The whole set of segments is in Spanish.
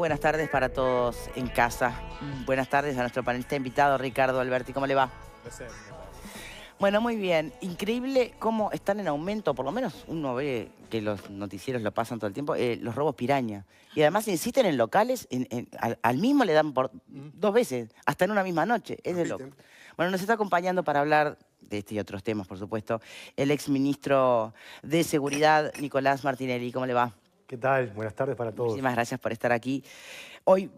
Buenas tardes para todos en casa. Buenas tardes a nuestro panelista invitado, Ricardo Alberti. ¿Cómo le va? Placer, ¿qué tal? Bueno, muy bien. Increíble cómo están en aumento, por lo menos uno ve que los noticieros lo pasan todo el tiempo, los robos piraña. Y además insisten en locales, al mismo le dan por dos veces, hasta en una misma noche. Es de loco. Repiten. Bueno, nos está acompañando para hablar de este y otros temas, por supuesto, el exministro de Seguridad, Nicolás Martinelli. ¿Cómo le va? ¿Qué tal? Buenas tardes para todos. Muchísimas gracias por estar aquí. Hoy,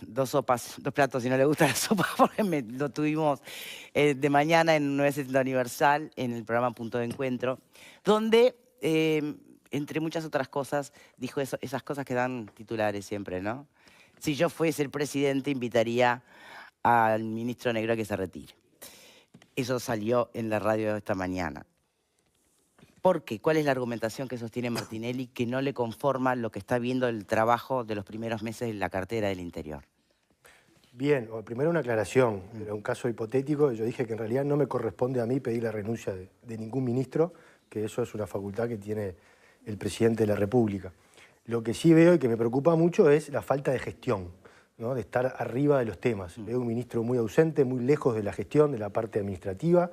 dos sopas, dos platos, si no le gusta la sopa, porque lo tuvimos de mañana en 970 Universal, en el programa Punto de Encuentro, donde, entre muchas otras cosas, dijo esas cosas que dan titulares siempre, ¿no? Si yo fuese el presidente, invitaría al ministro Negro a que se retire. Eso salió en la radio esta mañana. ¿Por qué? ¿Cuál es la argumentación que sostiene Martinelli que no le conforma lo que está viendo el trabajo de los primeros meses en la cartera del Interior? Bien, primero una aclaración. Era un caso hipotético. Yo dije que en realidad no me corresponde a mí pedir la renuncia de ningún ministro, que eso es una facultad que tiene el presidente de la República. Lo que sí veo y que me preocupa mucho es la falta de gestión, ¿no? De estar arriba de los temas. Veo un ministro muy ausente, muy lejos de la gestión, de la parte administrativa,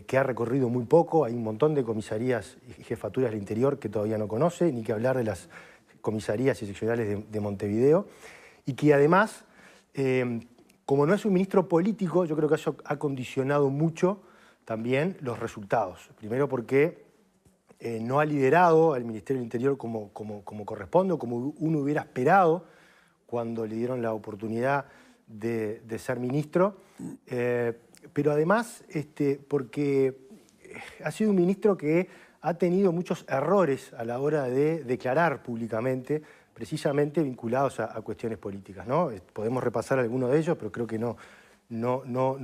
que ha recorrido muy poco. Hay un montón de comisarías y jefaturas del interior que todavía no conoce, ni que hablar de las comisarías y seccionales de Montevideo, y que además, como no es un ministro político, yo creo que eso ha condicionado mucho también los resultados. Primero porque no ha liderado al Ministerio del Interior como corresponde, como uno hubiera esperado cuando le dieron la oportunidad de ser ministro. Pero además, porque ha sido un ministro que ha tenido muchos errores a la hora de declarar públicamente, precisamente vinculados a cuestiones políticas, ¿no? Podemos repasar algunos de ellos, pero creo que no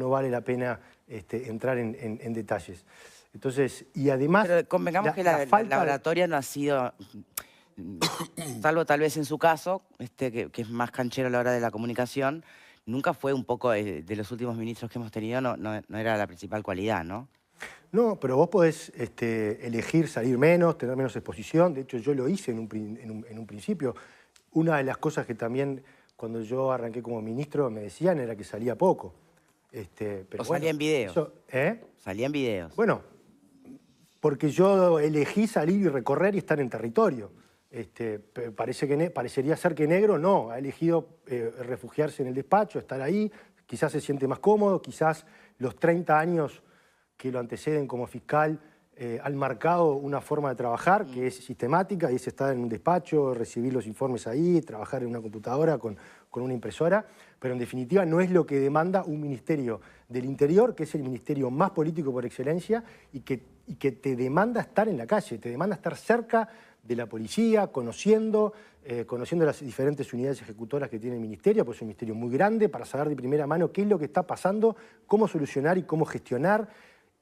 vale la pena entrar en detalles. Entonces, y además... Pero convengamos que la oratoria no ha sido, salvo tal vez en su caso, que es más canchero a la hora de la comunicación, nunca fue un poco de los últimos ministros que hemos tenido, no era la principal cualidad, ¿no? No, pero vos podés elegir salir menos, tener menos exposición. De hecho, yo lo hice en un principio. Una de las cosas que también, cuando yo arranqué como ministro, me decían era que salía poco. Pero salía en videos. Salía en videos. Bueno, porque yo elegí salir y recorrer y estar en territorio. Parecería ser que Negro no, ha elegido refugiarse en el despacho, estar ahí, quizás se siente más cómodo, quizás los 30 años que lo anteceden como fiscal han marcado una forma de trabajar que es sistemática, y es estar en un despacho, recibir los informes ahí, trabajar en una computadora con una impresora, pero en definitiva no es lo que demanda un Ministerio del Interior, que es el ministerio más político por excelencia y que te demanda estar en la calle, te demanda estar cerca de la policía, conociendo las diferentes unidades ejecutoras que tiene el ministerio, pues es un ministerio muy grande, para saber de primera mano qué es lo que está pasando, cómo solucionar y cómo gestionar,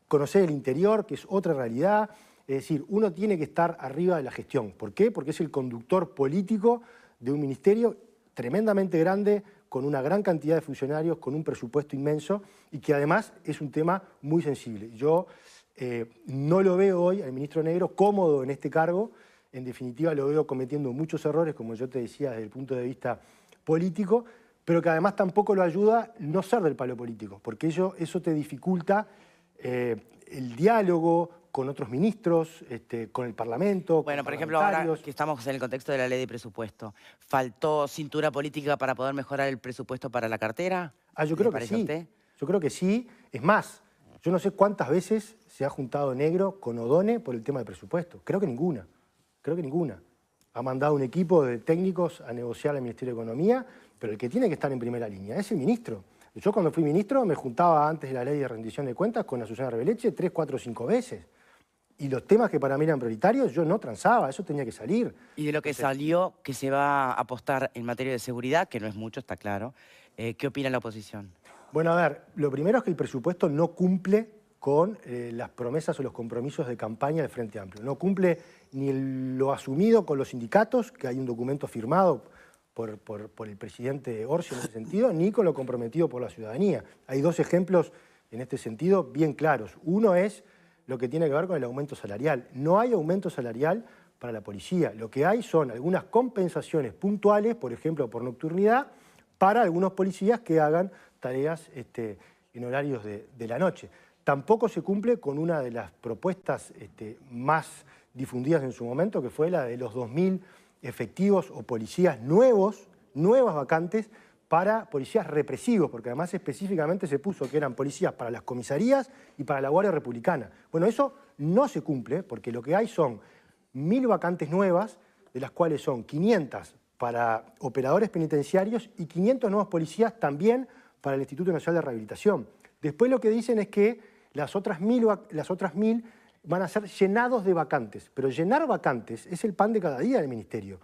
conocer el interior, que es otra realidad. Es decir, uno tiene que estar arriba de la gestión. ¿Por qué? Porque es el conductor político de un ministerio tremendamente grande, con una gran cantidad de funcionarios, con un presupuesto inmenso y que además es un tema muy sensible. Yo no lo veo hoy al ministro Negro cómodo en este cargo. En definitiva, lo veo cometiendo muchos errores, como yo te decía, desde el punto de vista político, pero que además tampoco lo ayuda no ser del palo político, porque eso te dificulta el diálogo con otros ministros, con el Parlamento. Bueno, por ejemplo, ahora que estamos en el contexto de la ley de presupuesto, ¿faltó cintura política para poder mejorar el presupuesto para la cartera? Yo creo que sí. Yo creo que sí. Es más, yo no sé cuántas veces se ha juntado Negro con Odone por el tema del presupuesto. Creo que ninguna. Creo que ninguna. Ha mandado un equipo de técnicos a negociar al Ministerio de Economía, pero el que tiene que estar en primera línea es el ministro. Yo cuando fui ministro me juntaba antes de la ley de rendición de cuentas con Azucena Rebeleche 3, 4, 5 veces. Y los temas que para mí eran prioritarios yo no transaba, eso tenía que salir. Y de lo que salió, que se va a apostar en materia de seguridad, que no es mucho, está claro, ¿qué opina la oposición? Bueno, a ver, lo primero es que el presupuesto no cumple con las promesas o los compromisos de campaña del Frente Amplio. No cumple ni lo asumido con los sindicatos, que hay un documento firmado por el presidente Orsi en ese sentido, ni con lo comprometido por la ciudadanía. Hay dos ejemplos en este sentido bien claros. Uno es lo que tiene que ver con el aumento salarial. No hay aumento salarial para la policía. Lo que hay son algunas compensaciones puntuales, por ejemplo, por nocturnidad, para algunos policías que hagan tareas en horarios de la noche. Tampoco se cumple con una de las propuestas más difundidas en su momento, que fue la de los 2.000 efectivos o policías nuevas vacantes para policías represivos, porque además específicamente se puso que eran policías para las comisarías y para la Guardia Republicana. Bueno, eso no se cumple, porque lo que hay son 1.000 vacantes nuevas, de las cuales son 500 para operadores penitenciarios y 500 nuevos policías también para el Instituto Nacional de Rehabilitación. Después lo que dicen es que las otras 1.000 van a ser llenados de vacantes, pero llenar vacantes es el pan de cada día del ministerio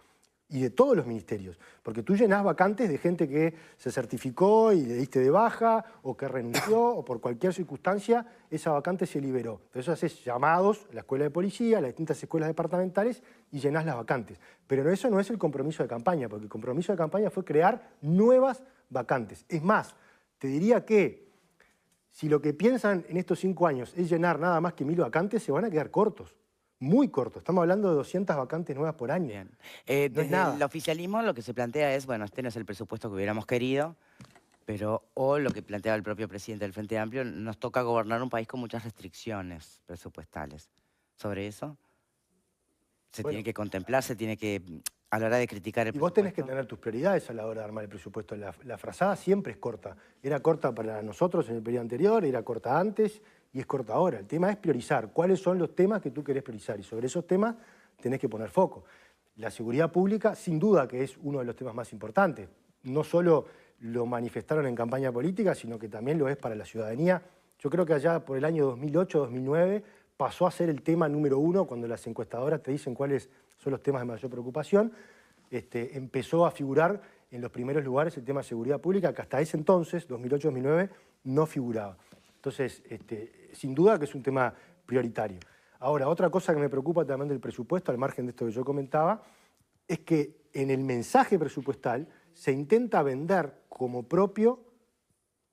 y de todos los ministerios, porque tú llenás vacantes de gente que se certificó y le diste de baja o que renunció o por cualquier circunstancia esa vacante se liberó. Entonces haces llamados a la escuela de policía, a las distintas escuelas departamentales y llenás las vacantes. Pero eso no es el compromiso de campaña, porque el compromiso de campaña fue crear nuevas vacantes. Es más, te diría que si lo que piensan en estos 5 años es llenar nada más que 1.000 vacantes, se van a quedar cortos. Muy cortos. Estamos hablando de 200 vacantes nuevas por año. Bien. No es Desde nada. el oficialismo lo que se plantea es, bueno, este no es el presupuesto que hubiéramos querido, pero, o lo que planteaba el propio presidente del Frente Amplio, nos toca gobernar un país con muchas restricciones presupuestales. ¿Sobre eso? Se Bueno, tiene que contemplar, se tiene que, a la hora de criticar el y vos tenés que presupuesto. tener tus prioridades a la hora de armar el presupuesto. La frazada siempre es corta. Era corta para nosotros en el periodo anterior, era corta antes y es corta ahora. El tema es priorizar. ¿Cuáles son los temas que tú querés priorizar? Y sobre esos temas tenés que poner foco. La seguridad pública, sin duda que es uno de los temas más importantes. No solo lo manifestaron en campaña política, sino que también lo es para la ciudadanía. Yo creo que allá por el año 2008-2009 pasó a ser el tema número 1 cuando las encuestadoras te dicen cuáles son los temas de mayor preocupación. Empezó a figurar en los primeros lugares el tema de seguridad pública, que hasta ese entonces, 2008-2009, no figuraba. Entonces, sin duda que es un tema prioritario. Ahora, otra cosa que me preocupa también del presupuesto, al margen de esto que yo comentaba, es que en el mensaje presupuestal se intenta vender como propio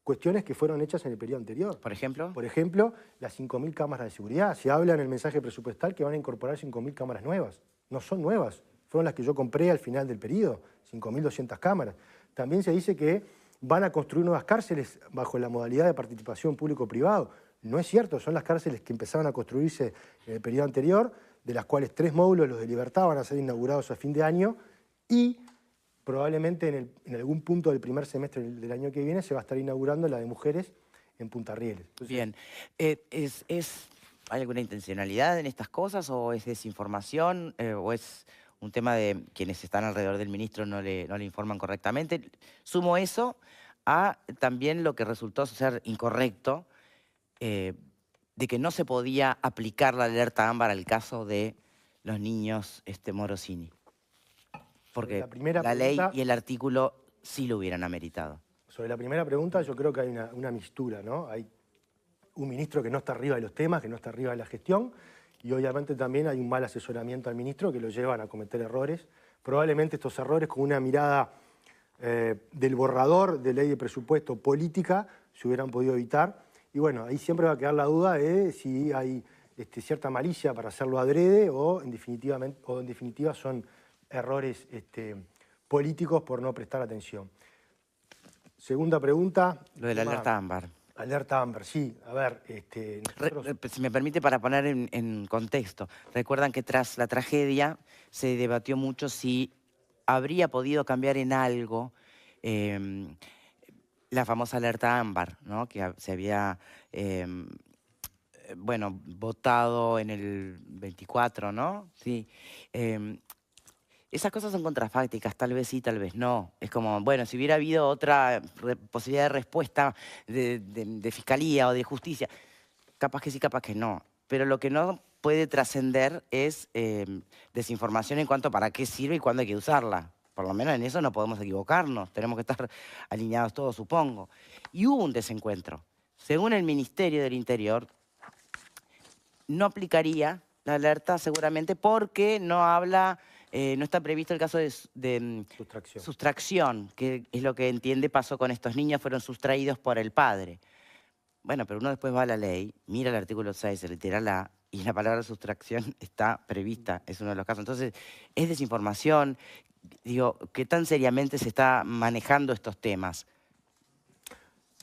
cuestiones que fueron hechas en el periodo anterior. ¿Por ejemplo? Por ejemplo, las 5.000 cámaras de seguridad. Se habla en el mensaje presupuestal que van a incorporar 5.000 cámaras nuevas. No son nuevas, fueron las que yo compré al final del periodo, 5.200 cámaras. También se dice que van a construir nuevas cárceles bajo la modalidad de participación público-privado. No es cierto, son las cárceles que empezaron a construirse en el periodo anterior, de las cuales 3 módulos, los de Libertad, van a ser inaugurados a fin de año y probablemente en algún punto del primer semestre del año que viene se va a estar inaugurando la de mujeres en Punta Rieles. Entonces, bien. ¿Hay alguna intencionalidad en estas cosas o es desinformación o es un tema de quienes están alrededor del ministro no le informan correctamente? Sumo eso a también lo que resultó ser incorrecto, de que no se podía aplicar la alerta ámbar al caso de los niños Morosini. Porque la primera la ley pregunta- y el artículo sí lo hubieran ameritado. Sobre la primera pregunta, yo creo que hay una mixtura, ¿no? Hay un ministro que no está arriba de los temas, que no está arriba de la gestión, y obviamente también hay un mal asesoramiento al ministro que lo llevan a cometer errores. Probablemente estos errores, con una mirada del borrador de ley de presupuesto política, se hubieran podido evitar. Y bueno, ahí siempre va a quedar la duda de si hay cierta malicia para hacerlo adrede o en definitiva son errores políticos por no prestar atención. Segunda pregunta. Lo de la alerta ámbar. Alerta ámbar, sí. A ver, Si me permite, para poner en contexto, recuerdan que tras la tragedia se debatió mucho si habría podido cambiar en algo la famosa alerta ámbar, ¿no? Que se había votado en el 24, ¿no? Sí. Esas cosas son contrafácticas, tal vez sí, tal vez no. Es como, bueno, si hubiera habido otra posibilidad de respuesta de fiscalía o de justicia, capaz que sí, capaz que no. Pero lo que no puede trascender es desinformación en cuanto a para qué sirve y cuándo hay que usarla. Por lo menos en eso no podemos equivocarnos, tenemos que estar alineados todos, supongo. Y hubo un desencuentro. Según el Ministerio del Interior, no aplicaría la alerta seguramente porque no habla... no está previsto el caso de sustracción, que es lo que entiende pasó con estos niños, fueron sustraídos por el padre. Bueno, pero uno después va a la ley, mira el artículo 6, el literal A, y la palabra sustracción está prevista, es uno de los casos. Entonces, es desinformación. Digo, ¿qué tan seriamente se está manejando estos temas?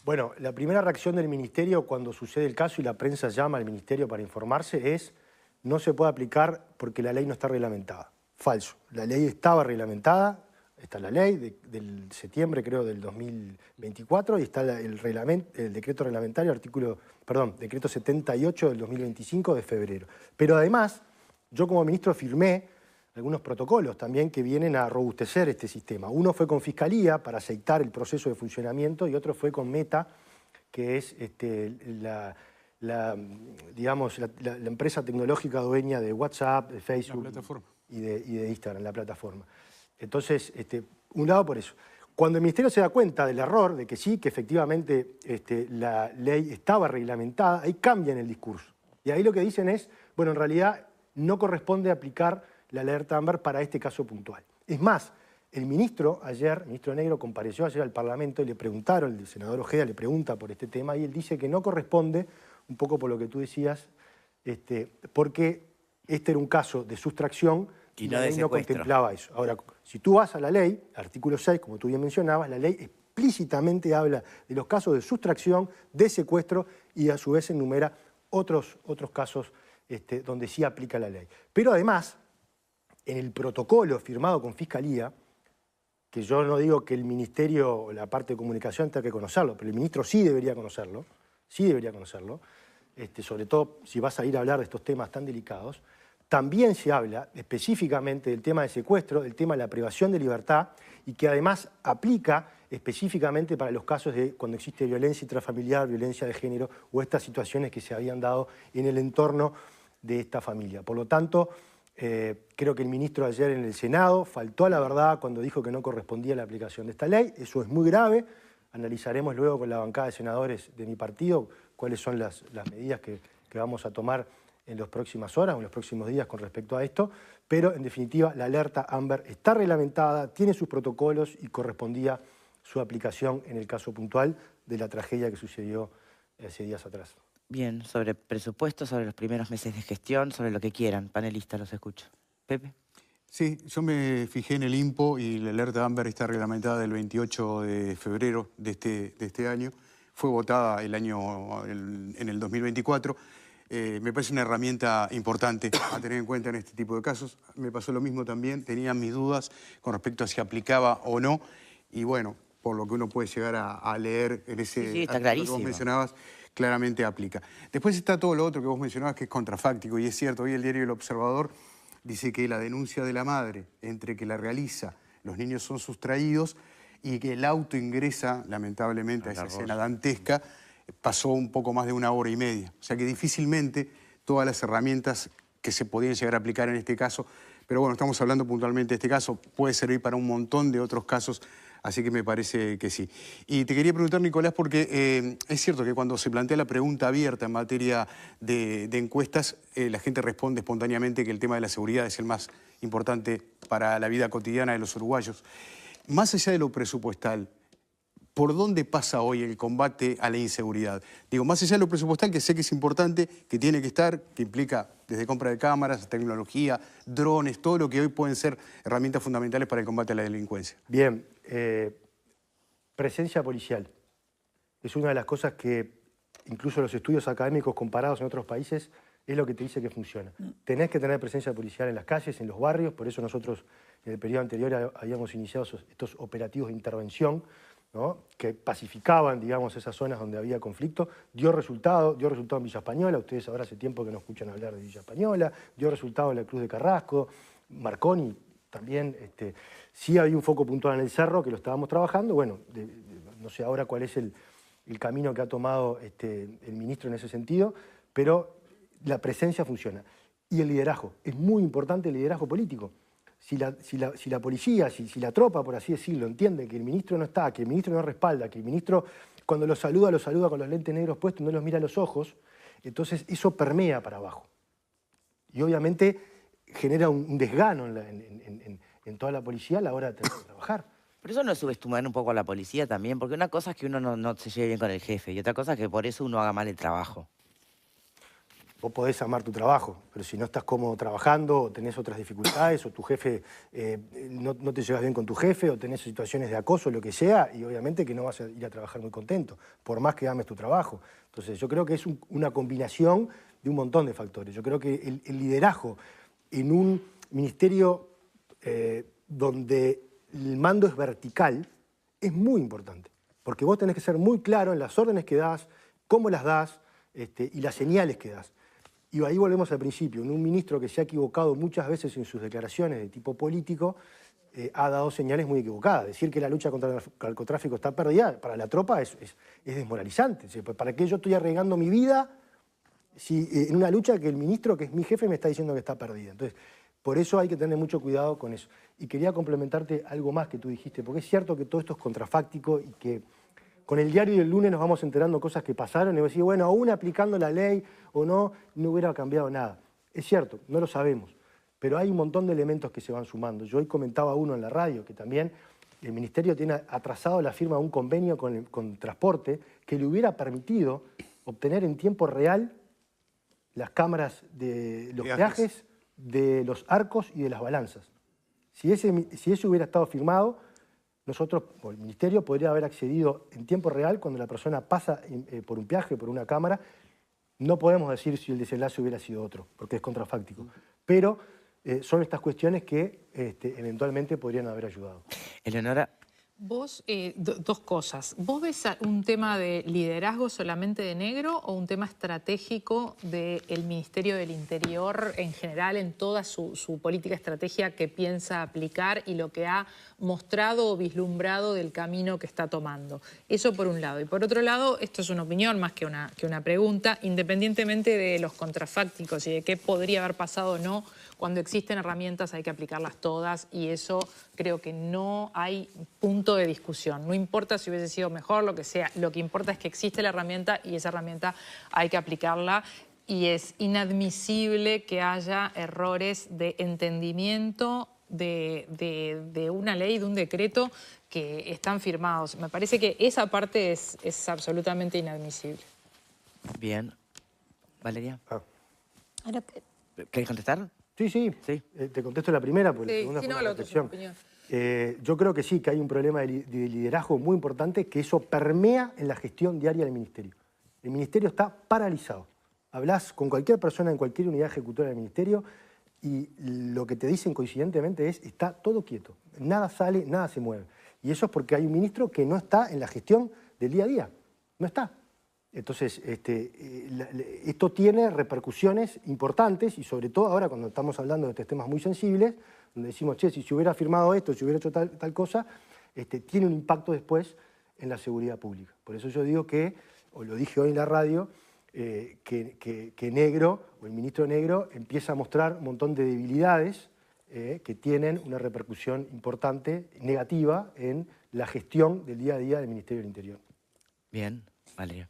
Bueno, la primera reacción del Ministerio cuando sucede el caso y la prensa llama al Ministerio para informarse es: no se puede aplicar porque la ley no está reglamentada. Falso. La ley estaba reglamentada, está la ley del septiembre, creo, del 2024, y está el decreto reglamentario, decreto 78 del 2025 de febrero. Pero además, yo como ministro firmé algunos protocolos también que vienen a robustecer este sistema. Uno fue con Fiscalía para aceitar el proceso de funcionamiento y otro fue con Meta, que es la empresa tecnológica dueña de WhatsApp, de Facebook y de Instagram, la plataforma. Entonces, un lado por eso. Cuando el Ministerio se da cuenta del error, de que sí, que efectivamente la ley estaba reglamentada, ahí cambian el discurso. Y ahí lo que dicen es, bueno, en realidad no corresponde aplicar la alerta Amber para este caso puntual. Es más, el ministro Negro, compareció ayer al Parlamento y le preguntaron, el senador Ojeda le pregunta por este tema y él dice que no corresponde, un poco por lo que tú decías, porque este era un caso de sustracción y la ley no contemplaba eso. Ahora, si tú vas a la ley, artículo 6, como tú bien mencionabas, la ley explícitamente habla de los casos de sustracción, de secuestro y a su vez enumera otros casos donde sí aplica la ley. Pero además, en el protocolo firmado con Fiscalía, que yo no digo que el Ministerio o la parte de comunicación tenga que conocerlo, pero el ministro sí debería conocerlo, sobre todo si vas a ir a hablar de estos temas tan delicados. También se habla específicamente del tema de secuestro, del tema de la privación de libertad, y que además aplica específicamente para los casos de cuando existe violencia intrafamiliar, violencia de género o estas situaciones que se habían dado en el entorno de esta familia. Por lo tanto, creo que el ministro ayer en el Senado faltó a la verdad cuando dijo que no correspondía la aplicación de esta ley. Eso es muy grave. Analizaremos luego con la bancada de senadores de mi partido cuáles son las medidas que vamos a tomar en las próximas horas o en los próximos días con respecto a esto. Pero, en definitiva, la alerta Amber está reglamentada, tiene sus protocolos y correspondía su aplicación en el caso puntual de la tragedia que sucedió hace días atrás. Bien, sobre presupuesto, sobre los primeros meses de gestión, sobre lo que quieran. Panelistas, los escucho. Pepe. Sí, yo me fijé en el INPO y la alerta Amber está reglamentada el 28 de febrero de este año. Fue votada en el 2024. Me parece una herramienta importante a tener en cuenta en este tipo de casos. Me pasó lo mismo también, tenía mis dudas con respecto a si aplicaba o no. Y bueno, por lo que uno puede llegar a leer en ese Sí, está artículo clarísimo. que vos mencionabas, claramente aplica. Después está todo lo otro que vos mencionabas que es contrafáctico, y es cierto, hoy el diario El Observador dice que la denuncia de la madre entre que la realiza, los niños son sustraídos y que el auto ingresa, lamentablemente, a esa escena dantesca, pasó un poco más de 1 hora y media. O sea que difícilmente todas las herramientas que se podían llegar a aplicar en este caso, pero bueno, estamos hablando puntualmente de este caso, puede servir para un montón de otros casos. Así que me parece que sí. Y te quería preguntar, Nicolás, porque es cierto que cuando se plantea la pregunta abierta en materia de encuestas, la gente responde espontáneamente que el tema de la seguridad es el más importante para la vida cotidiana de los uruguayos. Más allá de lo presupuestal, ¿por dónde pasa hoy el combate a la inseguridad? Digo, más allá de lo presupuestal, que sé que es importante, que tiene que estar, que implica desde compra de cámaras, tecnología, drones, todo lo que hoy pueden ser herramientas fundamentales para el combate a la delincuencia. Bien, presencia policial. Es una de las cosas que incluso los estudios académicos comparados en otros países es lo que te dice que funciona. Tenés que tener presencia policial en las calles, en los barrios, por eso nosotros en el periodo anterior habíamos iniciado estos operativos de intervención, ¿no?, que pacificaban, digamos, esas zonas donde había conflicto. Dio resultado en Villa Española, ustedes ahora hace tiempo que no escuchan hablar de Villa Española, dio resultado en la Cruz de Carrasco, Marconi también. Sí había un foco puntual en el Cerro que lo estábamos trabajando. Bueno, no sé ahora cuál es el camino que ha tomado el ministro en ese sentido, pero la presencia funciona. Y el liderazgo, es muy importante el liderazgo político. Si la policía, si la tropa, por así decirlo, entiende que el ministro no está, que el ministro no respalda, que el ministro cuando lo saluda con los lentes negros puestos, no los mira a los ojos, entonces eso permea para abajo. Y obviamente genera un desgano en toda la policía a la hora de tener que trabajar. Pero eso no es subestimar un poco a la policía también, porque una cosa es que uno no se lleve bien con el jefe y otra cosa es que por eso uno haga mal el trabajo. Vos podés amar tu trabajo, pero si no estás cómodo trabajando, o tenés otras dificultades, o tu jefe, no te llevas bien con tu jefe, o tenés situaciones de acoso, lo que sea, y obviamente que no vas a ir a trabajar muy contento, por más que ames tu trabajo. Entonces yo creo que es una combinación de un montón de factores. Yo creo que el liderazgo en un ministerio donde el mando es vertical es muy importante, porque vos tenés que ser muy claro en las órdenes que das, cómo las das y las señales que das. Y ahí volvemos al principio, un ministro que se ha equivocado muchas veces en sus declaraciones de tipo político ha dado señales muy equivocadas. Decir que la lucha contra el narcotráfico está perdida para la tropa es desmoralizante. ¿Para qué yo estoy arriesgando mi vida en una lucha que el ministro, que es mi jefe, me está diciendo que está perdida? Entonces, por eso hay que tener mucho cuidado con eso. Y quería complementarte algo más que tú dijiste, porque es cierto que todo esto es contrafáctico y que con el diario del lunes nos vamos enterando cosas que pasaron y vos decís, bueno, aún aplicando la ley o no hubiera cambiado nada. Es cierto, no lo sabemos, pero hay un montón de elementos que se van sumando. Yo hoy comentaba uno en la radio, que también el Ministerio tiene atrasado la firma de un convenio con Transporte que le hubiera permitido obtener en tiempo real las cámaras de los peajes, de los arcos y de las balanzas. Si ese hubiera estado firmado, nosotros, o el Ministerio, podría haber accedido en tiempo real cuando la persona pasa por un peaje, por una cámara. No podemos decir si el desenlace hubiera sido otro, porque es contrafáctico. Pero son estas cuestiones que eventualmente podrían haber ayudado. Eleonora. Vos, dos cosas. ¿Vos ves un tema de liderazgo solamente de Negro o un tema estratégico del Ministerio del Interior en general en toda su política estrategia que piensa aplicar y lo que ha mostrado o vislumbrado del camino que está tomando? Eso por un lado. Y por otro lado, esto es una opinión más que una pregunta, independientemente de los contrafácticos y de qué podría haber pasado o no, cuando existen herramientas hay que aplicarlas todas y eso creo que no hay punto de discusión. No importa si hubiese sido mejor, lo que sea. Lo que importa es que existe la herramienta y esa herramienta hay que aplicarla y es inadmisible que haya errores de entendimiento de una ley, de un decreto que están firmados. Me parece que esa parte es absolutamente inadmisible. Bien. Valeria. Ahora, ¿Querés contestar? Sí. Te contesto la primera, porque la segunda fue una reflexión. Yo creo que sí, que hay un problema de liderazgo muy importante, que eso permea en la gestión diaria del Ministerio. El Ministerio está paralizado. Hablás con cualquier persona en cualquier unidad ejecutora del Ministerio y lo que te dicen coincidentemente es está todo quieto. Nada sale, nada se mueve. Y eso es porque hay un ministro que no está en la gestión del día a día. No está. Entonces, esto tiene repercusiones importantes y sobre todo ahora cuando estamos hablando de estos temas muy sensibles, donde decimos, che, si se hubiera firmado esto, si hubiera hecho tal cosa, tiene un impacto después en la seguridad pública. Por eso yo digo que, o lo dije hoy en la radio, que Negro, o el ministro Negro, empieza a mostrar un montón de debilidades que tienen una repercusión importante, negativa, en la gestión del día a día del Ministerio del Interior. Bien, Valeria.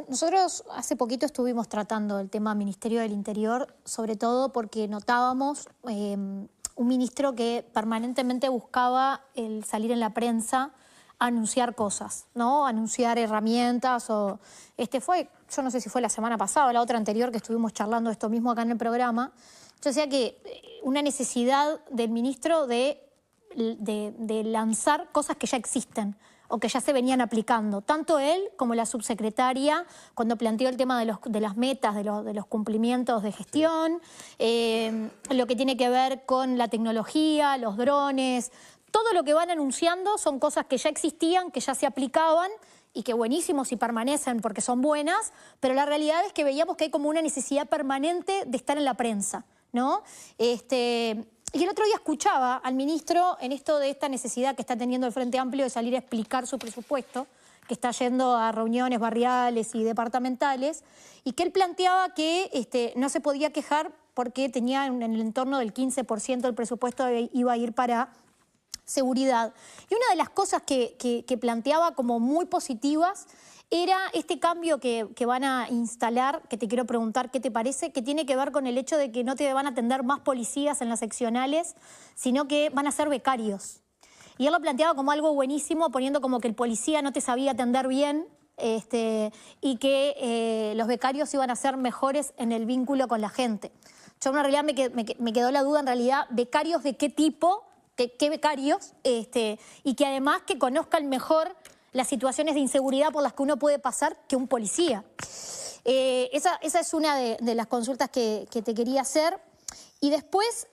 Nosotros hace poquito estuvimos tratando el tema Ministerio del Interior, sobre todo porque notábamos un ministro que permanentemente buscaba el salir en la prensa a anunciar cosas, ¿no? Anunciar herramientas o... yo no sé si fue la semana pasada o la otra anterior que estuvimos charlando esto mismo acá en el programa. Yo decía que una necesidad del ministro de lanzar cosas que ya existen o que ya se venían aplicando. Tanto él como la subsecretaria, cuando planteó el tema de las metas, de los cumplimientos de gestión, lo que tiene que ver con la tecnología, los drones, todo lo que van anunciando son cosas que ya existían, que ya se aplicaban y que buenísimos y permanecen porque son buenas, pero la realidad es que veíamos que hay como una necesidad permanente de estar en la prensa, ¿no? Y el otro día escuchaba al ministro en esto de esta necesidad que está teniendo el Frente Amplio de salir a explicar su presupuesto, que está yendo a reuniones barriales y departamentales, y que él planteaba que no se podía quejar porque tenía en el entorno del 15% del presupuesto iba a ir para seguridad. Y una de las cosas que planteaba como muy positivas era este cambio que van a instalar, que te quiero preguntar qué te parece, que tiene que ver con el hecho de que no te van a atender más policías en las seccionales, sino que van a ser becarios. Y él lo planteaba como algo buenísimo, poniendo como que el policía no te sabía atender bien, y que los becarios iban a ser mejores en el vínculo con la gente. Yo en realidad me quedó la duda, en realidad, becarios de qué tipo, qué becarios, y que además que conozcan mejor las situaciones de inseguridad por las que uno puede pasar que un policía. Esa es una de las consultas que te quería hacer. Y después,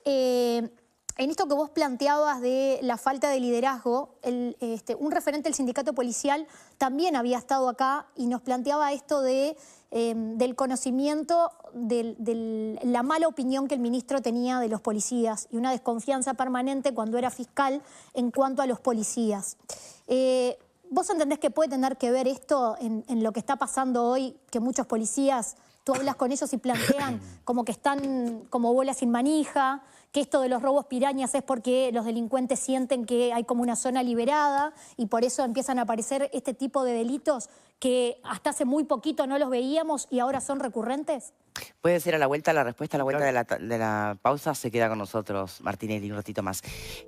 en esto que vos planteabas de la falta de liderazgo, un referente del sindicato policial también había estado acá y nos planteaba esto del conocimiento de la mala opinión que el ministro tenía de los policías y una desconfianza permanente cuando era fiscal en cuanto a los policías. ¿Vos entendés que puede tener que ver esto en lo que está pasando hoy, que muchos policías, tú hablas con ellos y plantean como que están como bolas sin manija, que esto de los robos pirañas es porque los delincuentes sienten que hay como una zona liberada y por eso empiezan a aparecer este tipo de delitos que hasta hace muy poquito no los veíamos y ahora son recurrentes? Puede ser a la vuelta, la respuesta a la vuelta de la pausa se queda con nosotros, Martinelli, un ratito más.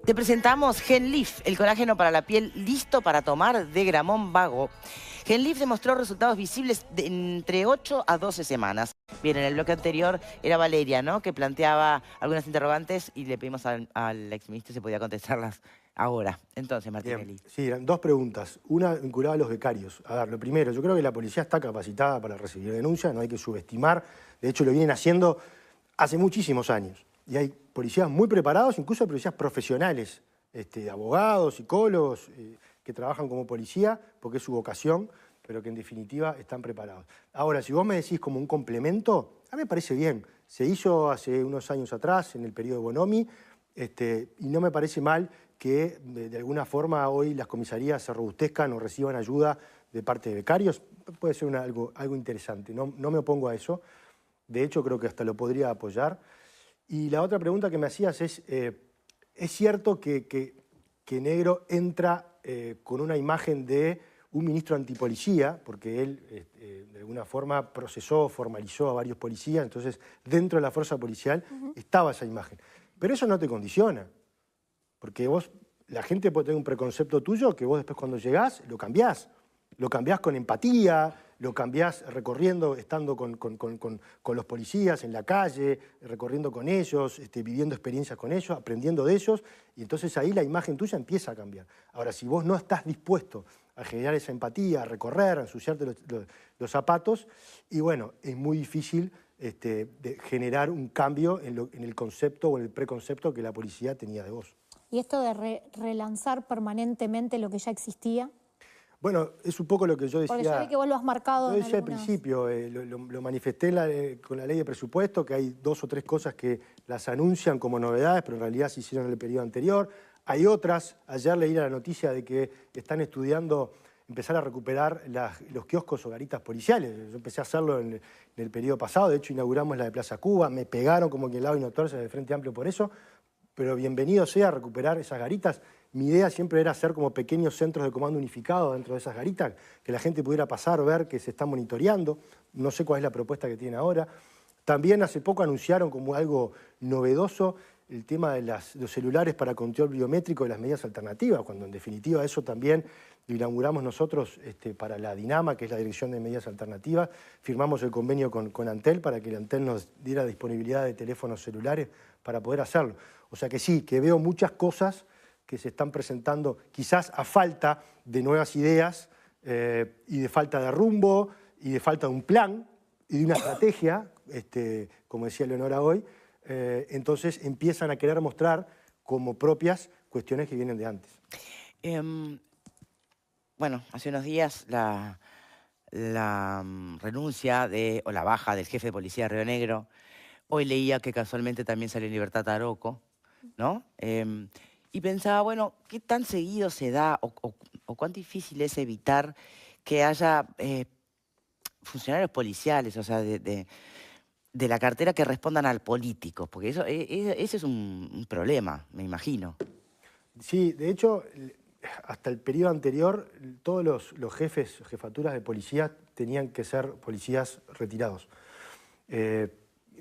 Te presentamos Genlif, el colágeno para la piel listo para tomar de Gramón Vago. Genlif demostró resultados visibles de entre 8 a 12 semanas. Bien, en el bloque anterior era Valeria, ¿no?, que planteaba algunas interrogantes y le pedimos al exministro si podía contestarlas ahora. Entonces, Martinelli. Bien. Sí, eran dos preguntas. Una vinculada a los becarios. A ver, lo primero, yo creo que la policía está capacitada para recibir denuncias, no hay que subestimar. De hecho, lo vienen haciendo hace muchísimos años. Y hay policías muy preparados, incluso hay policías profesionales, abogados, psicólogos, que trabajan como policía porque es su vocación, pero que en definitiva están preparados. Ahora, si vos me decís como un complemento, a mí me parece bien. Se hizo hace unos años atrás, en el periodo Bonomi, y no me parece mal que de alguna forma hoy las comisarías se robustezcan o reciban ayuda de parte de becarios. Puede ser algo interesante, no me opongo a eso. De hecho, creo que hasta lo podría apoyar. Y la otra pregunta que me hacías es cierto que Negro entra con una imagen de un ministro antipolicía, porque él de alguna forma procesó, formalizó a varios policías, entonces dentro de la fuerza policial estaba esa imagen. Pero eso no te condiciona, porque la gente puede tener un preconcepto tuyo que vos después cuando llegás lo cambiás con empatía, lo cambiás recorriendo, estando con los policías en la calle, recorriendo con ellos, viviendo experiencias con ellos, aprendiendo de ellos, y entonces ahí la imagen tuya empieza a cambiar. Ahora, si vos no estás dispuesto a generar esa empatía, a recorrer, a ensuciarte los zapatos, y bueno, es muy difícil de generar un cambio en el concepto o en el preconcepto que la policía tenía de vos. ¿Y esto de relanzar permanentemente lo que ya existía? Bueno, es un poco lo que yo decía. Porque ya vi que vos lo has marcado. Yo decía al principio, lo manifesté con la ley de presupuesto, que hay 2 o 3 cosas que las anuncian como novedades, pero en realidad se hicieron en el periodo anterior. Hay otras, ayer leí la noticia de que están estudiando empezar a recuperar los kioscos o garitas policiales. Yo empecé a hacerlo en el periodo pasado, de hecho inauguramos la de Plaza Cuba, me pegaron como quien lado y no torce del Frente Amplio por eso, pero bienvenido sea a recuperar esas garitas. Mi idea siempre era hacer como pequeños centros de comando unificados dentro de esas garitas, que la gente pudiera pasar, ver que se está monitoreando. No sé cuál es la propuesta que tienen ahora. También hace poco anunciaron como algo novedoso el tema de los celulares para control biométrico de las medidas alternativas, cuando en definitiva eso también lo inauguramos nosotros para la DINAMA, que es la Dirección de Medidas Alternativas. Firmamos el convenio con Antel para que el Antel nos diera disponibilidad de teléfonos celulares para poder hacerlo. O sea que sí, que veo muchas cosas que se están presentando quizás a falta de nuevas ideas y de falta de rumbo y de falta de un plan y de una estrategia, como decía Leonora hoy, entonces empiezan a querer mostrar como propias cuestiones que vienen de antes. Bueno, hace unos días la renuncia o la baja del jefe de policía de Río Negro. Hoy leía que casualmente también salió en libertad Taroco, ¿no? Y pensaba, bueno, ¿qué tan seguido se da o cuán difícil es evitar que haya funcionarios policiales, o sea, de la cartera que respondan al político? Porque ese es un problema, me imagino. Sí, de hecho, hasta el periodo anterior, todos los jefaturas de policía tenían que ser policías retirados.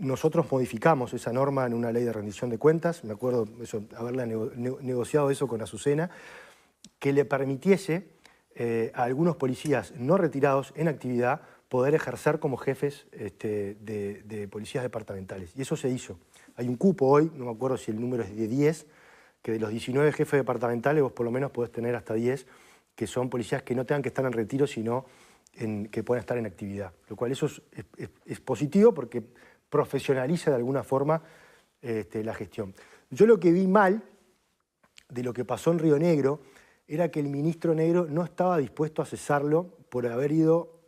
Nosotros modificamos esa norma en una ley de rendición de cuentas, me acuerdo haberla negociado eso con Azucena, que le permitiese a algunos policías no retirados en actividad poder ejercer como jefes de policías departamentales. Y eso se hizo. Hay un cupo hoy, no me acuerdo si el número es de 10, que de los 19 jefes departamentales vos por lo menos podés tener hasta 10, que son policías que no tengan que estar en retiro, sino que puedan estar en actividad. Lo cual eso es positivo porque profesionaliza de alguna forma la gestión. Yo lo que vi mal de lo que pasó en Río Negro era que el ministro Negro no estaba dispuesto a cesarlo por haber ido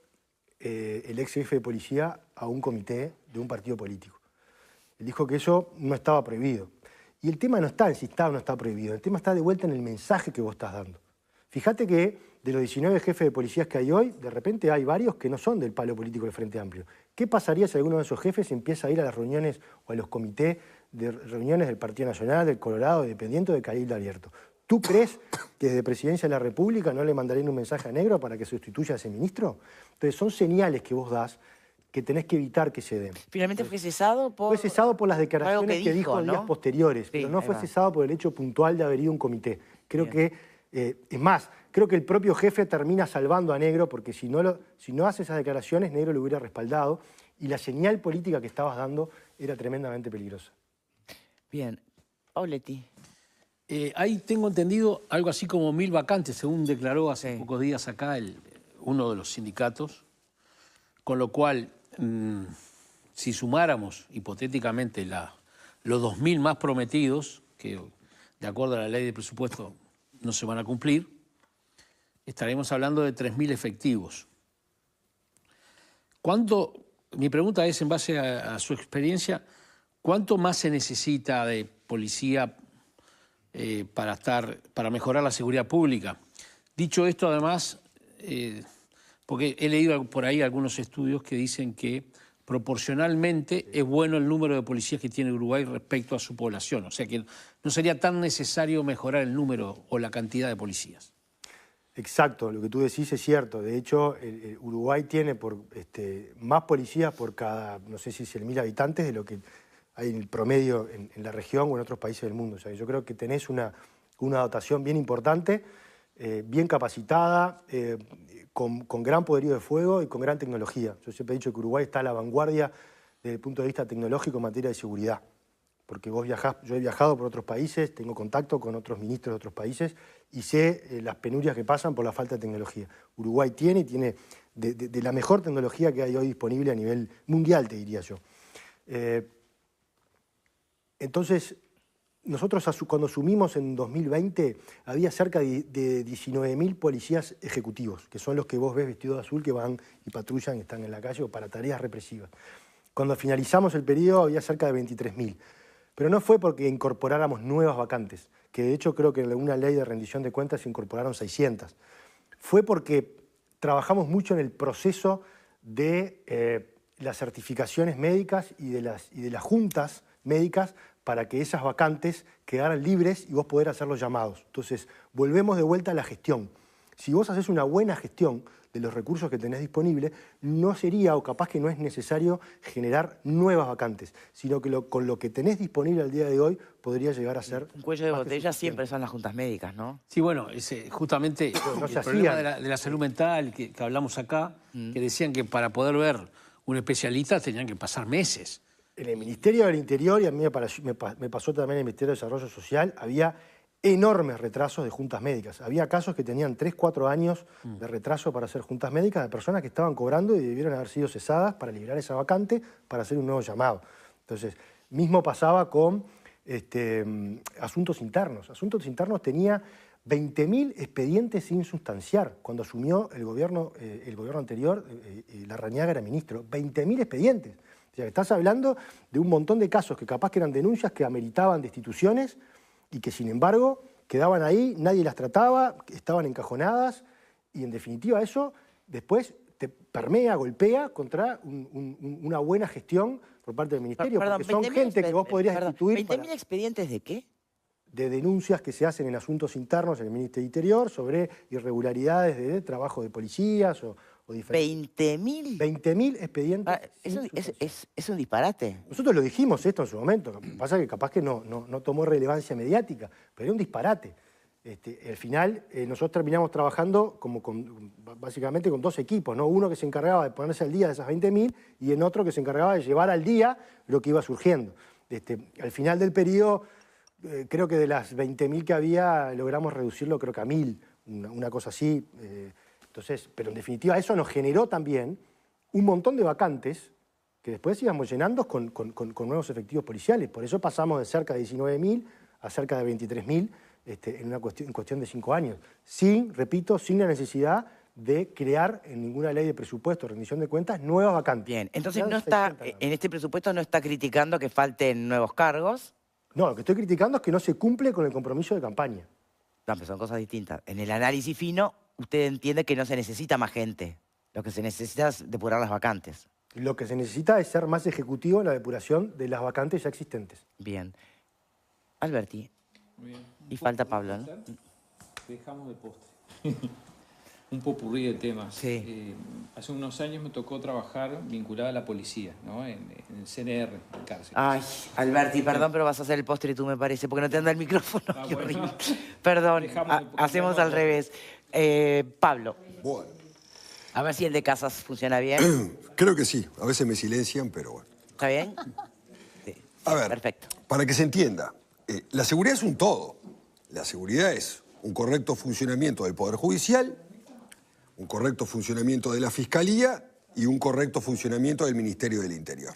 el ex jefe de policía a un comité de un partido político. Él dijo que eso no estaba prohibido. Y el tema no está en si está o no está prohibido, el tema está de vuelta en el mensaje que vos estás dando. Fíjate que de los 19 jefes de policías que hay hoy, de repente hay varios que no son del palo político del Frente Amplio. ¿Qué pasaría si alguno de esos jefes empieza a ir a las reuniones o a los comités de reuniones del Partido Nacional, del Colorado, dependiente de Cabildo Abierto? ¿Tú crees que desde Presidencia de la República no le mandarían un mensaje a Negro para que sustituya a ese ministro? Entonces son señales que vos das que tenés que evitar que se den. Finalmente fue cesado por... Fue cesado por las declaraciones que dijo en ¿no? días posteriores, Sí, pero no fue va. cesado por el hecho puntual de haber ido a un comité. Creo Bien. que, es más, creo que el propio jefe termina salvando a Negro porque si no hace esas declaraciones, Negro lo hubiera respaldado y la señal política que estabas dando era tremendamente peligrosa. Bien. Pauleti. Ahí tengo entendido algo así como 1000 vacantes, según declaró hace Sí. pocos días acá uno de los sindicatos, con lo cual, si sumáramos hipotéticamente los 2000 más prometidos, que de acuerdo a la ley de presupuesto no se van a cumplir, estaremos hablando de 3000 efectivos. Mi pregunta es, en base a su experiencia, ¿cuánto más se necesita de policía para mejorar la seguridad pública? Dicho esto, además, porque he leído por ahí algunos estudios que dicen que proporcionalmente es bueno el número de policías que tiene Uruguay respecto a su población. O sea que no sería tan necesario mejorar el número o la cantidad de policías. Exacto, lo que tú decís es cierto. De hecho, Uruguay tiene más policías por cada, no sé si 100.000 habitantes de lo que hay en el promedio en la región o en otros países del mundo. O sea, yo creo que tenés una dotación bien importante, bien capacitada, con gran poderío de fuego y con gran tecnología. Yo siempre he dicho que Uruguay está a la vanguardia desde el punto de vista tecnológico en materia de seguridad. Porque vos viajás, yo he viajado por otros países, tengo contacto con otros ministros de otros países y sé las penurias que pasan por la falta de tecnología. Uruguay tiene de la mejor tecnología que hay hoy disponible a nivel mundial, te diría yo. Entonces, nosotros cuando asumimos en 2020, había cerca de 19.000 policías ejecutivos, que son los que vos ves vestidos de azul, que van y patrullan y están en la calle o para tareas represivas. Cuando finalizamos el periodo había cerca de 23.000. Pero no fue porque incorporáramos nuevas vacantes, que de hecho creo que en una ley de rendición de cuentas se incorporaron 600. Fue porque trabajamos mucho en el proceso de las certificaciones médicas y de las juntas médicas para que esas vacantes quedaran libres y vos poder hacer los llamados. Entonces, volvemos de vuelta a la gestión. Si vos haces una buena gestión de los recursos que tenés disponibles, no sería, o capaz que no es necesario, generar nuevas vacantes, sino que con lo que tenés disponible al día de hoy podría llegar a ser... Un cuello de más que botella suficiente. siempre son las juntas médicas, ¿no? Sí, bueno, justamente no el se problema hacían. de la salud mental que hablamos acá, que decían que para poder ver un especialista tenían que pasar meses. En el Ministerio del Interior, y a mí me pasó también en el Ministerio de Desarrollo Social, había enormes retrasos de juntas médicas. Había casos que tenían 3, 4 años de retraso para hacer juntas médicas de personas que estaban cobrando y debieron haber sido cesadas para liberar esa vacante para hacer un nuevo llamado. Entonces, mismo pasaba con asuntos internos. Asuntos internos tenía 20.000 expedientes sin sustanciar. Cuando asumió el gobierno anterior, Larrañaga era ministro. 20.000 expedientes. O sea, estás hablando de un montón de casos que capaz que eran denuncias que ameritaban destituciones y que sin embargo quedaban ahí, nadie las trataba, estaban encajonadas y en definitiva eso después te permea, golpea contra una buena gestión por parte del Ministerio, porque son gente que vos podrías destituir ¿20.000 expedientes de qué? de denuncias que se hacen en asuntos internos en el Ministerio del Interior sobre irregularidades de trabajo de policías o diferentes. ¿20.000? 20.000 expedientes. Es un disparate. Nosotros lo dijimos esto en su momento, lo que pasa es que capaz que no tomó relevancia mediática, pero era un disparate. Al final, nosotros terminamos trabajando básicamente con 2 equipos, ¿no? Uno que se encargaba de ponerse al día de esas 20.000 y en otro que se encargaba de llevar al día lo que iba surgiendo. Al final del periodo, creo que de las 20.000 que había, logramos reducirlo creo que a 1.000, una cosa así. Entonces, pero en definitiva eso nos generó también un montón de vacantes que después íbamos llenando con nuevos efectivos policiales. Por eso pasamos de cerca de 19.000 a cerca de 23.000 en cuestión de 5 años. Repito, sin la necesidad de crear en ninguna ley de presupuesto, rendición de cuentas, nuevas vacantes. Bien, entonces no está, en este presupuesto no está criticando que falten nuevos cargos. No, lo que estoy criticando es que no se cumple con el compromiso de campaña. No, pero son cosas distintas. En el análisis fino, usted entiende que no se necesita más gente. Lo que se necesita es depurar las vacantes. Lo que se necesita es ser más ejecutivo en la depuración de las vacantes ya existentes. Bien. Alberti. Bien. Y falta Pablo, ¿no? Dejamos de postre. Un popurrí de temas. Sí. Hace unos años me tocó trabajar vinculada a la policía, ¿no? En el CNR, en cárcel. Ay, Alberti, perdón, pero vas a hacer el postre tú, me parece, porque no te anda el micrófono. Qué bueno. horrible. Perdón, hacemos al revés. Pablo. Bueno. A ver si el de Casas funciona bien. Creo que sí. A veces me silencian, pero bueno. ¿Está bien? Sí. A ver, Perfecto. para que se entienda, la seguridad es un todo. La seguridad es un correcto funcionamiento del Poder Judicial, un correcto funcionamiento de la Fiscalía y un correcto funcionamiento del Ministerio del Interior.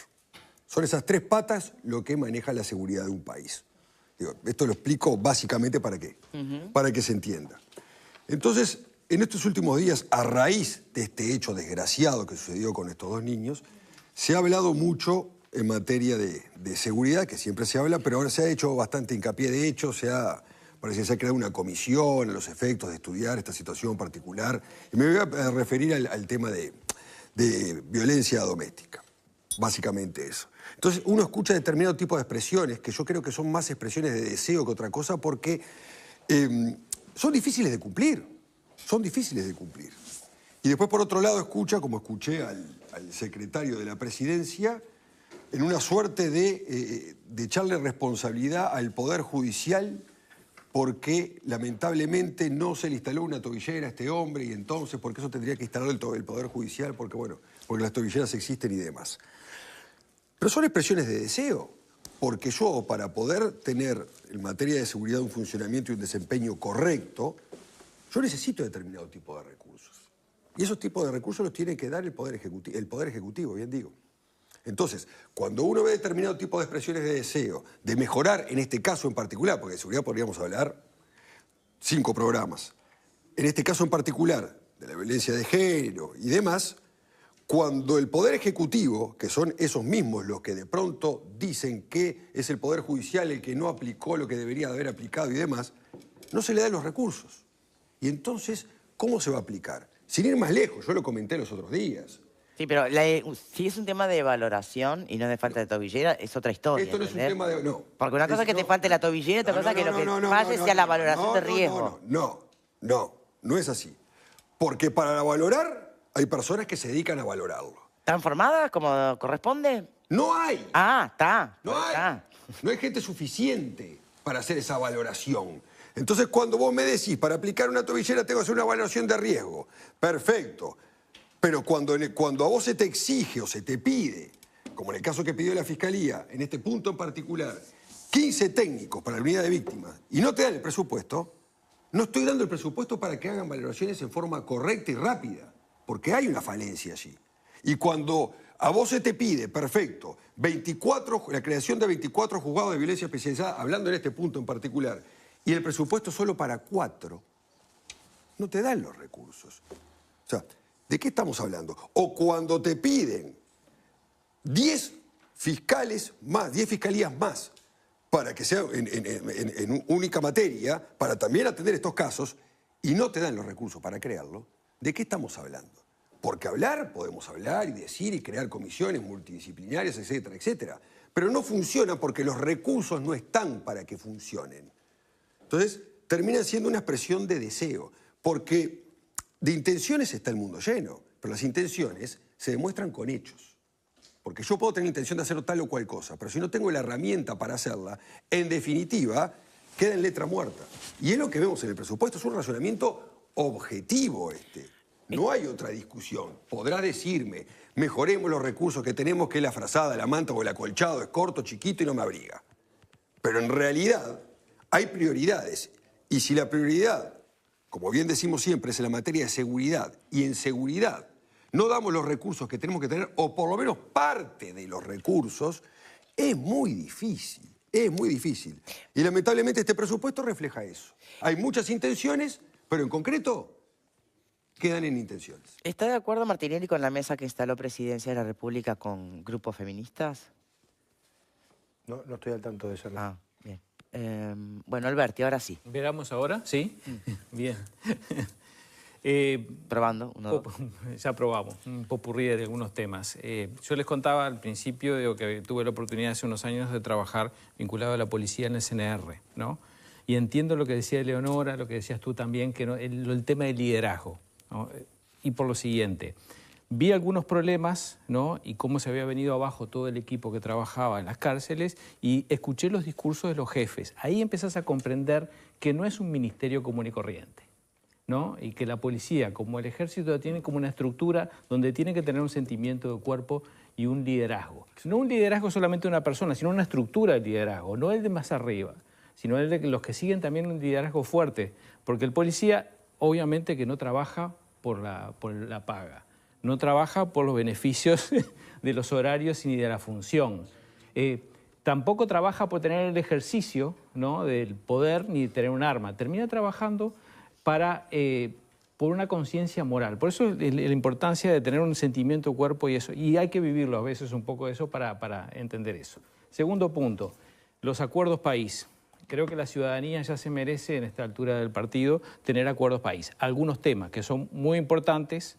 Son esas 3 patas lo que maneja la seguridad de un país. Digo, esto lo explico básicamente para que se entienda. Entonces, en estos últimos días, a raíz de este hecho desgraciado que sucedió con estos 2 niños, se ha hablado mucho en materia de seguridad, que siempre se habla, pero ahora se ha hecho bastante hincapié. De hecho, parece que se ha creado una comisión a los efectos de estudiar esta situación particular. Y me voy a referir al tema de violencia doméstica. Básicamente eso. Entonces, uno escucha determinado tipo de expresiones, que yo creo que son más expresiones de deseo que otra cosa, porque son difíciles de cumplir. Son difíciles de cumplir. Y después, por otro lado, escucha, como escuché al secretario de la Presidencia, en una suerte de echarle responsabilidad al Poder Judicial porque lamentablemente no se le instaló una tobillera a este hombre y entonces, porque eso tendría que instalar el Poder Judicial, porque las tobilleras existen y demás. Pero son expresiones de deseo, porque yo, para poder tener en materia de seguridad un funcionamiento y un desempeño correcto, yo necesito determinado tipo de recursos. Y esos tipos de recursos los tiene que dar el Poder Ejecutivo, bien digo. Entonces, cuando uno ve determinado tipo de expresiones de deseo, de mejorar en este caso en particular, porque de seguridad podríamos hablar 5 programas, en este caso en particular, de la violencia de género y demás, cuando el Poder Ejecutivo, que son esos mismos los que de pronto dicen que es el Poder Judicial el que no aplicó lo que debería haber aplicado y demás, no se le dan los recursos. Y entonces, ¿cómo se va a aplicar? Sin ir más lejos, yo lo comenté los otros días. Sí, pero si es un tema de valoración y no de falta de tobillera, es otra historia. Esto no es un tema de... No. Porque una cosa es que te falte la tobillera y otra cosa es que lo que falle sea la valoración de riesgo. No es así. Porque para valorar hay personas que se dedican a valorarlo. ¿Están formadas como corresponde? No hay. Ah, está. No hay. Está. No hay gente suficiente para hacer esa valoración. Entonces, cuando vos me decís, para aplicar una tobillera tengo que hacer una valoración de riesgo, perfecto. Pero cuando a vos se te exige o se te pide, como en el caso que pidió la Fiscalía, en este punto en particular, 15 técnicos para la unidad de víctimas, y no te dan el presupuesto, no estoy dando el presupuesto para que hagan valoraciones en forma correcta y rápida, porque hay una falencia allí. Y cuando a vos se te pide, perfecto, la creación de 24 juzgados de violencia especializada, hablando en este punto en particular, y el presupuesto solo para 4, no te dan los recursos. O sea, ¿de qué estamos hablando? O cuando te piden 10 fiscales más, 10 fiscalías más, para que sea en única materia, para también atender estos casos, y no te dan los recursos para crearlo, ¿de qué estamos hablando? Porque podemos hablar y decir y crear comisiones multidisciplinarias, etcétera, etcétera. Pero no funciona porque los recursos no están para que funcionen. Entonces, termina siendo una expresión de deseo, porque de intenciones está el mundo lleno, pero las intenciones se demuestran con hechos. Porque yo puedo tener la intención de hacer tal o cual cosa, pero si no tengo la herramienta para hacerla, en definitiva, queda en letra muerta. Y es lo que vemos en el presupuesto, es un razonamiento objetivo este. No hay otra discusión. Podrá decirme, mejoremos los recursos que tenemos, que la frazada, la manta o el acolchado es corto, chiquito y no me abriga. Pero en realidad hay prioridades. Y si la prioridad, como bien decimos siempre, es en la materia de seguridad, y en seguridad no damos los recursos que tenemos que tener, o por lo menos parte de los recursos, es muy difícil. Es muy difícil. Y lamentablemente este presupuesto refleja eso. Hay muchas intenciones, pero en concreto quedan en intenciones. ¿Está de acuerdo Martinelli con la mesa que instaló Presidencia de la República con grupos feministas? No estoy al tanto de eso. ¿No? Ah, bien. Bueno, Alberti, ahora sí. ¿Veramos ahora? Sí. Bien. Probando. Ya probamos un popurrí de algunos temas. Yo les contaba al principio digo, que tuve la oportunidad hace unos años de trabajar vinculado a la policía en el CNR, ¿no? Y entiendo lo que decía Eleonora, lo que decías tú también, que el tema del liderazgo, ¿no? Y por lo siguiente, vi algunos problemas, ¿no? Y cómo se había venido abajo todo el equipo que trabajaba en las cárceles y escuché los discursos de los jefes. Ahí empezás a comprender que no es un ministerio común y corriente, ¿no? Y que la policía, como el ejército, tiene como una estructura donde tiene que tener un sentimiento de cuerpo y un liderazgo. No un liderazgo solamente de una persona, sino una estructura de liderazgo, no el de más arriba, sino el de los que siguen también un liderazgo fuerte. Porque el policía, obviamente, que no trabaja por la paga, no trabaja por los beneficios de los horarios ni de la función. Tampoco trabaja por tener el ejercicio, ¿no? Del poder ni de tener un arma. Termina trabajando por una conciencia moral. Por eso la importancia de tener un sentimiento de cuerpo y eso. Y hay que vivirlo a veces un poco de eso para entender eso. Segundo punto, los acuerdos país. Creo que la ciudadanía ya se merece, en esta altura del partido, tener acuerdos país. Algunos temas que son muy importantes,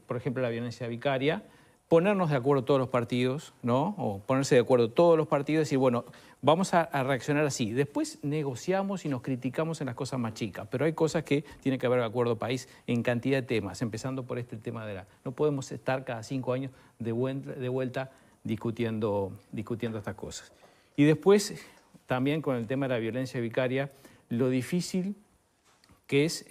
por ejemplo, la violencia vicaria, ponernos de acuerdo todos los partidos, ¿no? O ponerse de acuerdo todos los partidos y decir, bueno, vamos a reaccionar así. Después negociamos y nos criticamos en las cosas más chicas, pero hay cosas que tiene que haber acuerdo país en cantidad de temas, empezando por este tema de no podemos estar cada 5 años de vuelta discutiendo estas cosas. Y después, también con el tema de la violencia vicaria, lo difícil que es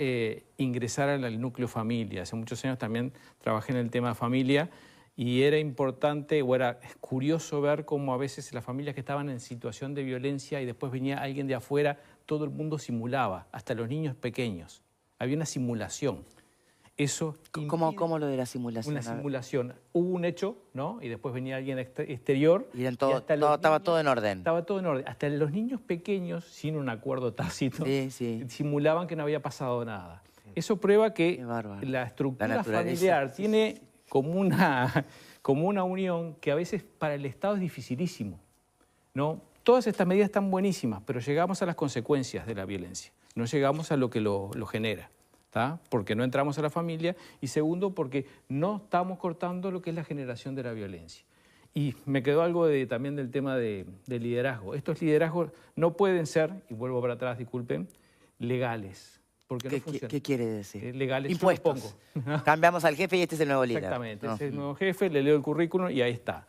ingresar al núcleo familia. Hace muchos años también trabajé en el tema familia y era importante o era curioso ver cómo a veces las familias que estaban en situación de violencia y después venía alguien de afuera, todo el mundo simulaba, hasta los niños pequeños. Había una simulación. Eso ¿Cómo lo de la simulación? Una simulación. Hubo un hecho, ¿no? Y después venía alguien exterior. Y estaba todo en orden. Estaba todo en orden. Hasta los niños pequeños, sin un acuerdo tácito, simulaban que no había pasado nada. Eso prueba que la estructura familiar tiene como una unión que a veces para el Estado es dificilísimo, ¿no? Todas estas medidas están buenísimas, pero llegamos a las consecuencias de la violencia. No llegamos a lo que lo genera. ¿Tá? Porque no entramos a la familia y segundo porque no estamos cortando lo que es la generación de la violencia. Y me quedó algo también del tema de liderazgo. Estos liderazgos no pueden ser, y vuelvo para atrás, disculpen, legales. Porque no funcionan. ¿Qué quiere decir? Legales. Impuestos. Cambiamos al jefe y este es el nuevo líder. Exactamente, este es el nuevo jefe, le leo el currículum y ahí está.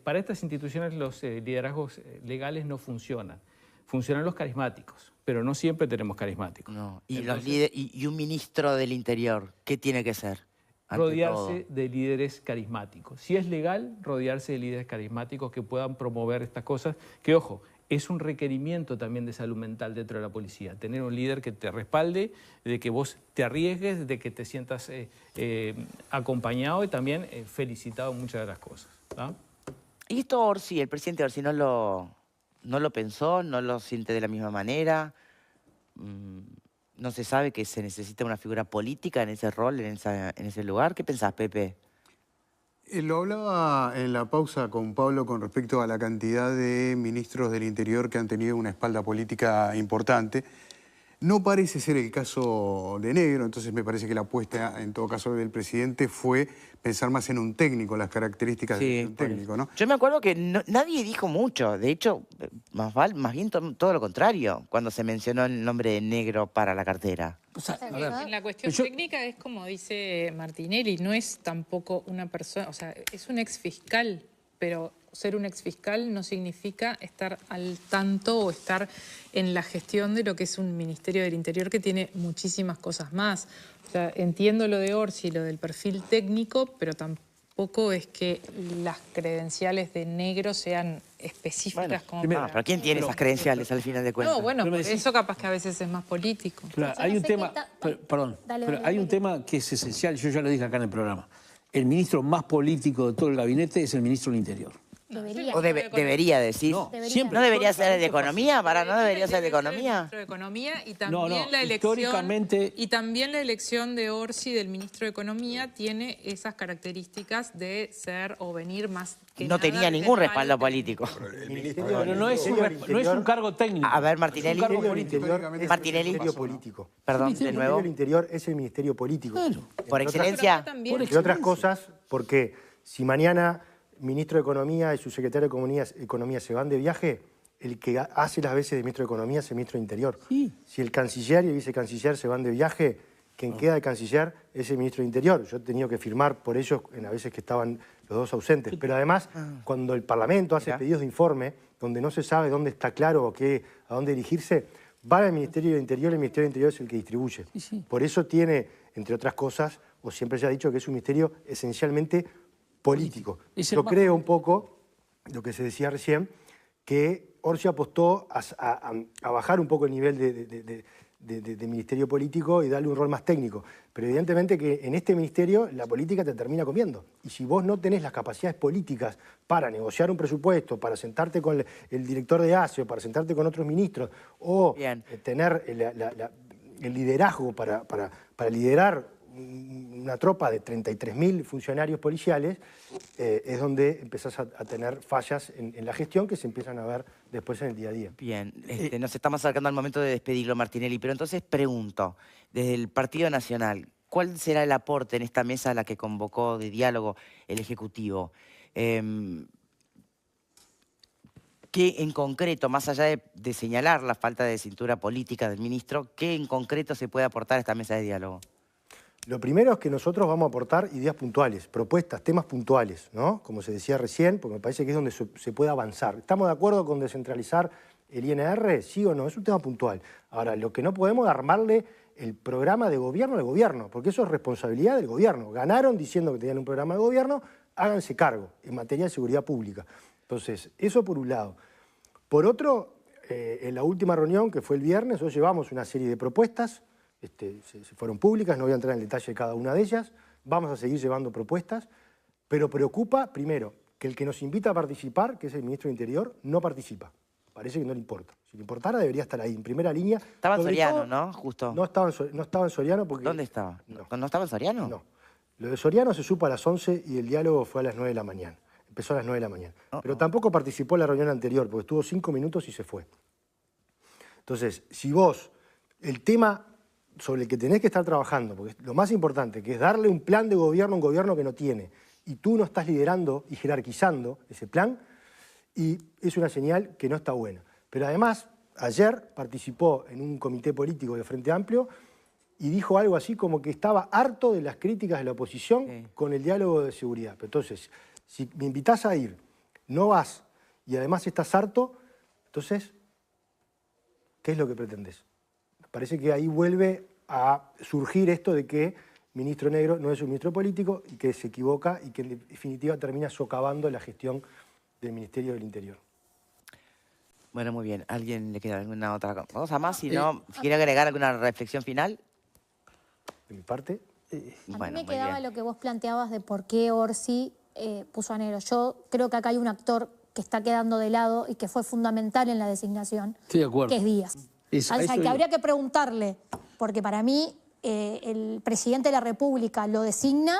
Para estas instituciones los liderazgos legales no funcionan. Funcionan los carismáticos, pero no siempre tenemos carismáticos. No. Y un ministro del Interior, ¿qué tiene que ser? Rodearse de líderes carismáticos. Si es legal, rodearse de líderes carismáticos que puedan promover estas cosas, que ojo, es un requerimiento también de salud mental dentro de la policía. Tener un líder que te respalde, de que vos te arriesgues, de que te sientas acompañado y también felicitado en muchas de las cosas, ¿no? Y esto Orsi, el presidente Orsi no lo pensó, no lo siente de la misma manera. No se sabe que se necesita una figura política en ese rol, en ese lugar. ¿Qué pensás, Pepe? Lo hablaba en la pausa con Pablo con respecto a la cantidad de ministros del Interior que han tenido una espalda política importante. No parece ser el caso de Negro, entonces me parece que la apuesta, en todo caso, del presidente fue pensar más en un técnico, las características de un técnico, ¿no? Yo me acuerdo que nadie dijo mucho, de hecho, más bien todo lo contrario, cuando se mencionó el nombre de Negro para la cartera. O sea, en la cuestión técnica es como dice Martinelli, no es tampoco una persona, o sea, es un ex fiscal pero ser un exfiscal no significa estar al tanto o estar en la gestión de lo que es un Ministerio del Interior que tiene muchísimas cosas más. O sea, entiendo lo de Orsi, lo del perfil técnico, pero tampoco es que las credenciales de negro sean específicas como Primero, ¿pero quién tiene esas credenciales al final de cuentas? No, bueno, por eso capaz que a veces es más político. Claro, hay un tema, perdón, pero hay un tema que es esencial, yo ya lo dije acá en el programa. El ministro más político de todo el gabinete es el ministro del Interior. Debería. O debería decir. No, siempre. ¿No debería ser de Economía? ¿No debería ser de Economía? Ministro de Economía y también la históricamente... y también la elección de Orsi del ministro de Economía tiene esas características de ser o venir más que No nada tenía ningún del respaldo palo político. Pero no es un cargo técnico. A ver, Martinelli. El Ministerio del Interior es el Martinelli. Ministerio político. Perdón, de El nuevo. Ministerio del Interior es el Ministerio político. Claro. Por excelencia. Entre otras cosas, porque si mañana ministro de Economía y su secretario de Economía se van de viaje, el que hace las veces de ministro de Economía es el ministro de Interior. Sí. Si el canciller y el vicecanciller se van de viaje, quien queda de canciller es el ministro de Interior. Yo he tenido que firmar por ellos en las veces que estaban los dos ausentes. Pero además, cuando el Parlamento hace pedidos de informe, donde no se sabe dónde está claro o a dónde dirigirse, va al Ministerio del Interior, el Ministerio del Interior es el que distribuye. Por eso tiene, entre otras cosas, o siempre se ha dicho que es un ministerio esencialmente político. Yo creo un poco, lo que se decía recién, que Orsi apostó a bajar un poco el nivel de ministerio político y darle un rol más técnico. Pero evidentemente que en este ministerio la política te termina comiendo. Y si vos no tenés las capacidades políticas para negociar un presupuesto, para sentarte con el director de ASE o para sentarte con otros ministros, o tener el liderazgo para liderar una tropa de 33.000 funcionarios policiales, es donde empezás a tener fallas en la gestión que se empiezan a ver después en el día a día. Bien, nos estamos acercando al momento de despedirlo, Martinelli, pero entonces pregunto, desde el Partido Nacional, ¿cuál será el aporte en esta mesa a la que convocó de diálogo el Ejecutivo? ¿Qué en concreto, más allá de señalar la falta de cintura política del ministro, qué en concreto se puede aportar a esta mesa de diálogo? Lo primero es que nosotros vamos a aportar ideas puntuales, propuestas, temas puntuales, ¿no? Como se decía recién, porque me parece que es donde se puede avanzar. ¿Estamos de acuerdo con descentralizar el INR? ¿Sí o no? Es un tema puntual. Ahora, lo que no podemos es armarle el programa de gobierno al gobierno, porque eso es responsabilidad del gobierno. Ganaron diciendo que tenían un programa de gobierno, háganse cargo en materia de seguridad pública. Entonces, eso por un lado. Por otro, en la última reunión, que fue el viernes, nosotros llevamos una serie de propuestas, se fueron públicas, no voy a entrar en el detalle de cada una de ellas, vamos a seguir llevando propuestas, pero preocupa, primero, que el que nos invita a participar, que es el ministro de Interior, no participa. Parece que no le importa. Si le importara, debería estar ahí, en primera línea. Estaba en Soriano, ¿no? Justo. No estaba en Soriano porque... ¿Dónde estaba? ¿No estaba en Soriano? No. Lo de Soriano se supo a las 11 y el diálogo fue a las 9 de la mañana. Empezó a las 9 de la mañana. Pero tampoco participó en la reunión anterior, porque estuvo 5 minutos y se fue. Entonces, si vos, el tema sobre el que tenés que estar trabajando, porque es lo más importante, que es darle un plan de gobierno a un gobierno que no tiene, y tú no estás liderando y jerarquizando ese plan, y es una señal que no está buena. Pero además, ayer participó en un comité político de Frente Amplio y dijo algo así como que estaba harto de las críticas de la oposición con el diálogo de seguridad. Pero entonces, si me invitás a ir, no vas, y además estás harto, entonces, ¿qué es lo que pretendés? Parece que ahí vuelve a surgir esto de que ministro Negro no es un ministro político y que se equivoca y que en definitiva termina socavando la gestión del Ministerio del Interior. Bueno, muy bien. ¿Alguien le queda alguna otra cosa más? Si no, si quiere agregar alguna reflexión final. De mi parte. A mí me quedaba lo que vos planteabas de por qué Orsi puso a Negro. Yo creo que acá hay un actor que está quedando de lado y que fue fundamental en la designación, Estoy de acuerdo. que es Díaz. Al que habría que preguntarle, porque para mí el presidente de la República lo designa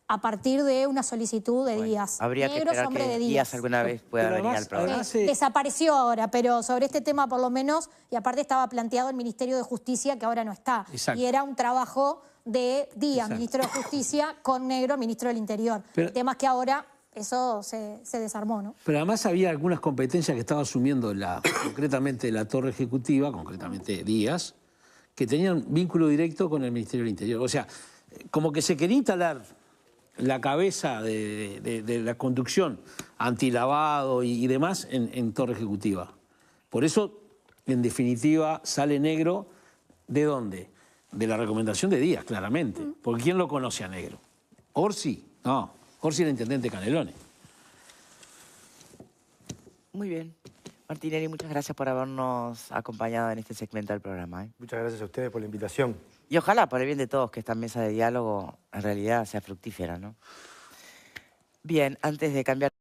a partir de una solicitud de Díaz. Habría que esperar que Díaz alguna vez pueda venir al programa. Desapareció ahora, pero sobre este tema por lo menos, y aparte estaba planteado el Ministerio de Justicia, que ahora no está. Exacto. Y era un trabajo de Díaz, ministro de Justicia, con Negro, ministro del Interior. El tema es que ahora eso se desarmó, ¿no? Pero además había algunas competencias que estaba asumiendo concretamente la torre ejecutiva, concretamente Díaz, que tenían vínculo directo con el Ministerio del Interior. O sea, como que se quería instalar la cabeza de la conducción antilavado y demás en Torre Ejecutiva. Por eso, en definitiva, sale Negro, ¿de dónde? De la recomendación de Díaz, claramente. Porque ¿quién lo conoce a Negro? ¿Orsi? No, Orsi era intendente de Canelones. Muy bien. Martinelli, muchas gracias por habernos acompañado en este segmento del programa. Muchas gracias a ustedes por la invitación. Y ojalá, por el bien de todos, que esta mesa de diálogo en realidad sea fructífera, ¿no? Bien, antes de cambiar...